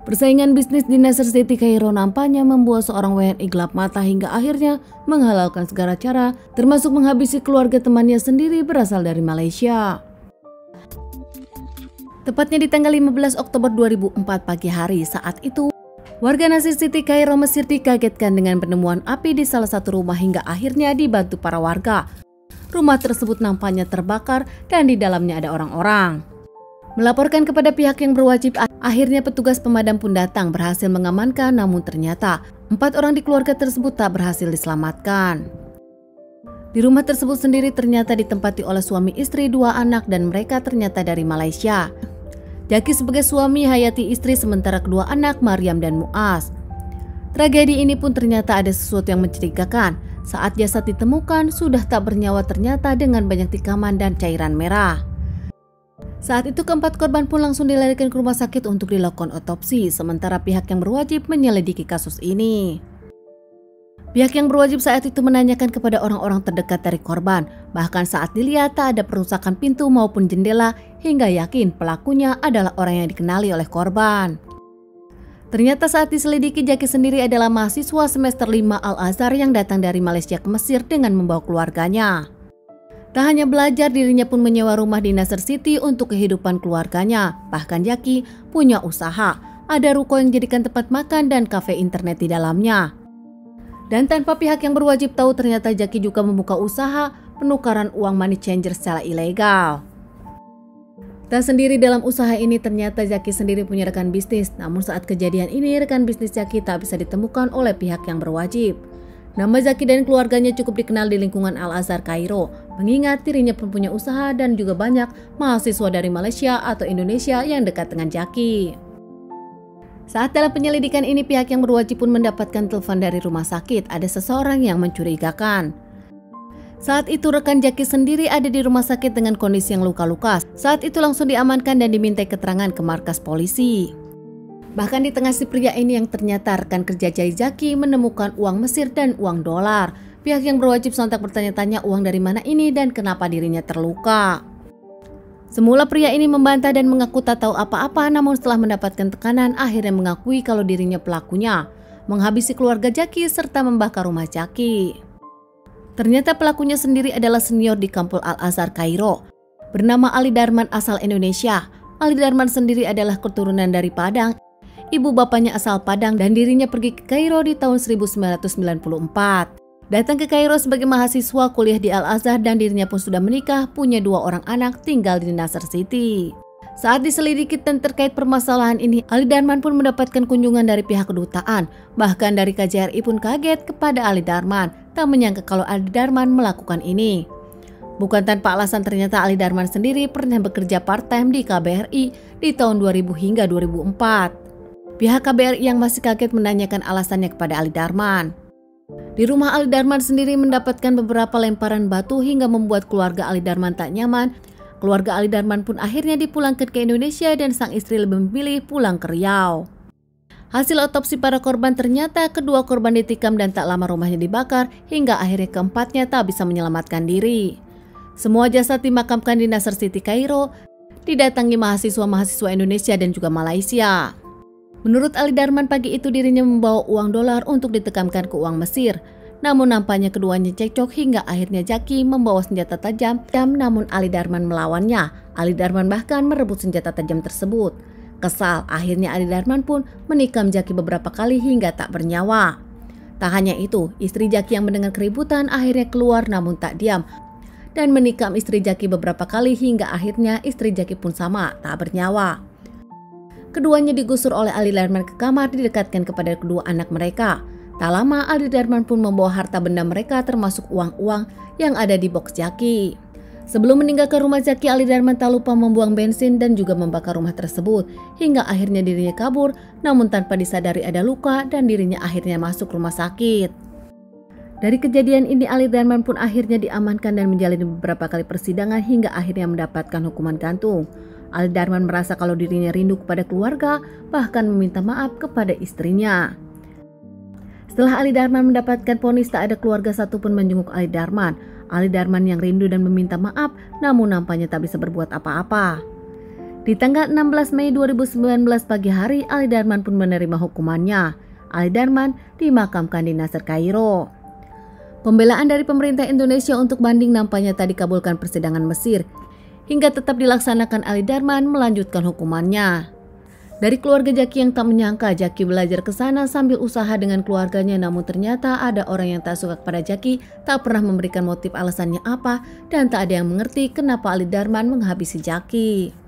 Persaingan bisnis di Nasr City, Kairo nampaknya membuat seorang WNI gelap mata hingga akhirnya menghalalkan segala cara, termasuk menghabisi keluarga temannya sendiri berasal dari Malaysia. Tepatnya di tanggal 15 Oktober 2004 pagi hari, saat itu warga Nasr City, Kairo, Mesir dikagetkan dengan penemuan api di salah satu rumah hingga akhirnya dibantu para warga. Rumah tersebut nampaknya terbakar dan di dalamnya ada orang-orang. Melaporkan kepada pihak yang berwajib, akhirnya petugas pemadam pun datang berhasil mengamankan, namun ternyata 4 orang di keluarga tersebut tak berhasil diselamatkan. Di rumah tersebut sendiri ternyata ditempati oleh suami istri, 2 anak, dan mereka ternyata dari Malaysia. Jaki sebagai suami, Hayati istri, sementara kedua anak Maryam dan Muaz. Tragedi ini pun ternyata ada sesuatu yang mencurigakan. Saat jasad ditemukan sudah tak bernyawa ternyata dengan banyak tikaman dan cairan merah. Saat itu keempat korban pun langsung dilarikan ke rumah sakit untuk dilakukan otopsi, sementara pihak yang berwajib menyelidiki kasus ini. Pihak yang berwajib saat itu menanyakan kepada orang-orang terdekat dari korban, bahkan saat dilihat tak ada perusakan pintu maupun jendela, hingga yakin pelakunya adalah orang yang dikenali oleh korban. Ternyata saat diselidiki, Jaki sendiri adalah mahasiswa semester 5 Al-Azhar yang datang dari Malaysia ke Mesir dengan membawa keluarganya. Tak hanya belajar, dirinya pun menyewa rumah di Nasr City untuk kehidupan keluarganya. Bahkan Jaki punya usaha, ada ruko yang dijadikan tempat makan dan kafe internet di dalamnya. Dan tanpa pihak yang berwajib tahu, ternyata Jaki juga membuka usaha penukaran uang money changer secara ilegal. Tak sendiri dalam usaha ini, ternyata Jaki sendiri punya rekan bisnis. Namun saat kejadian ini, rekan bisnis Jaki tak bisa ditemukan oleh pihak yang berwajib. Nama Jaki dan keluarganya cukup dikenal di lingkungan Al-Azhar Kairo, mengingat dirinya pun punya usaha dan juga banyak mahasiswa dari Malaysia atau Indonesia yang dekat dengan Jaki. Saat dalam penyelidikan ini, pihak yang berwajib pun mendapatkan telepon dari rumah sakit, ada seseorang yang mencurigakan. Saat itu rekan Jaki sendiri ada di rumah sakit dengan kondisi yang luka-luka. Saat itu langsung diamankan dan dimintai keterangan ke markas polisi. Bahkan di tengah si pria ini yang ternyata rekan kerja dari Jaki menemukan uang Mesir dan uang dolar. Pihak yang berwajib sontak bertanya-tanya uang dari mana ini dan kenapa dirinya terluka. Semula pria ini membantah dan mengaku tak tahu apa-apa, namun setelah mendapatkan tekanan akhirnya mengakui kalau dirinya pelakunya, menghabisi keluarga Jaki serta membakar rumah Jaki. Ternyata pelakunya sendiri adalah senior di kampus Al-Azhar Kairo, bernama Ali Darman asal Indonesia. Ali Darman sendiri adalah keturunan dari Padang. Ibu bapaknya asal Padang dan dirinya pergi ke Kairo di tahun 1994. Datang ke Kairo sebagai mahasiswa kuliah di Al-Azhar dan dirinya pun sudah menikah, punya 2 orang anak, tinggal di Nasr City. Saat diselidiki dan terkait permasalahan ini, Ali Darman pun mendapatkan kunjungan dari pihak kedutaan. Bahkan dari KJRI pun kaget kepada Ali Darman, tak menyangka kalau Ali Darman melakukan ini. Bukan tanpa alasan, ternyata Ali Darman sendiri pernah bekerja part-time di KBRI di tahun 2000 hingga 2004. Pihak KBRI yang masih kaget menanyakan alasannya kepada Ali Darman. Di rumah Ali Darman sendiri mendapatkan beberapa lemparan batu hingga membuat keluarga Ali Darman tak nyaman. Keluarga Ali Darman pun akhirnya dipulangkan ke Indonesia dan sang istri lebih memilih pulang ke Riau. Hasil otopsi para korban, ternyata kedua korban ditikam dan tak lama rumahnya dibakar hingga akhirnya keempatnya tak bisa menyelamatkan diri. Semua jasad dimakamkan di Nasr City, Kairo, didatangi mahasiswa-mahasiswa Indonesia dan juga Malaysia. Menurut Ali Darman, pagi itu dirinya membawa uang dolar untuk ditekamkan ke uang Mesir. Namun nampaknya keduanya cekcok hingga akhirnya Jaki membawa senjata tajam, namun Ali Darman melawannya. Ali Darman bahkan merebut senjata tajam tersebut. Kesal, akhirnya Ali Darman pun menikam Jaki beberapa kali hingga tak bernyawa. Tak hanya itu, istri Jaki yang mendengar keributan akhirnya keluar namun tak diam dan menikam istri Jaki beberapa kali hingga akhirnya istri Jaki pun sama, tak bernyawa. Keduanya digusur oleh Ali Darman ke kamar, didekatkan kepada kedua anak mereka. Tak lama Ali Darman pun membawa harta benda mereka termasuk uang-uang yang ada di box Jaki. Sebelum meninggalkan rumah Jaki, Ali Darman tak lupa membuang bensin dan juga membakar rumah tersebut. Hingga akhirnya dirinya kabur, namun tanpa disadari ada luka dan dirinya akhirnya masuk rumah sakit. Dari kejadian ini Ali Darman pun akhirnya diamankan dan menjalani beberapa kali persidangan hingga akhirnya mendapatkan hukuman gantung. Ali Darman merasa kalau dirinya rindu kepada keluarga, bahkan meminta maaf kepada istrinya. Setelah Ali Darman mendapatkan vonis, tak ada keluarga satupun menjenguk Ali Darman. Ali Darman yang rindu dan meminta maaf, namun nampaknya tak bisa berbuat apa-apa. Di tanggal 16 Mei 2019 pagi hari, Ali Darman pun menerima hukumannya. Ali Darman dimakamkan di Nasr, Kairo. Pembelaan dari pemerintah Indonesia untuk banding nampaknya tak dikabulkan persidangan Mesir, hingga tetap dilaksanakan Ali Darman melanjutkan hukumannya. Dari keluarga Jaki yang tak menyangka Jaki belajar ke sana sambil usaha dengan keluarganya, namun ternyata ada orang yang tak suka kepada Jaki, tak pernah memberikan motif alasannya apa, dan tak ada yang mengerti kenapa Ali Darman menghabisi Jaki.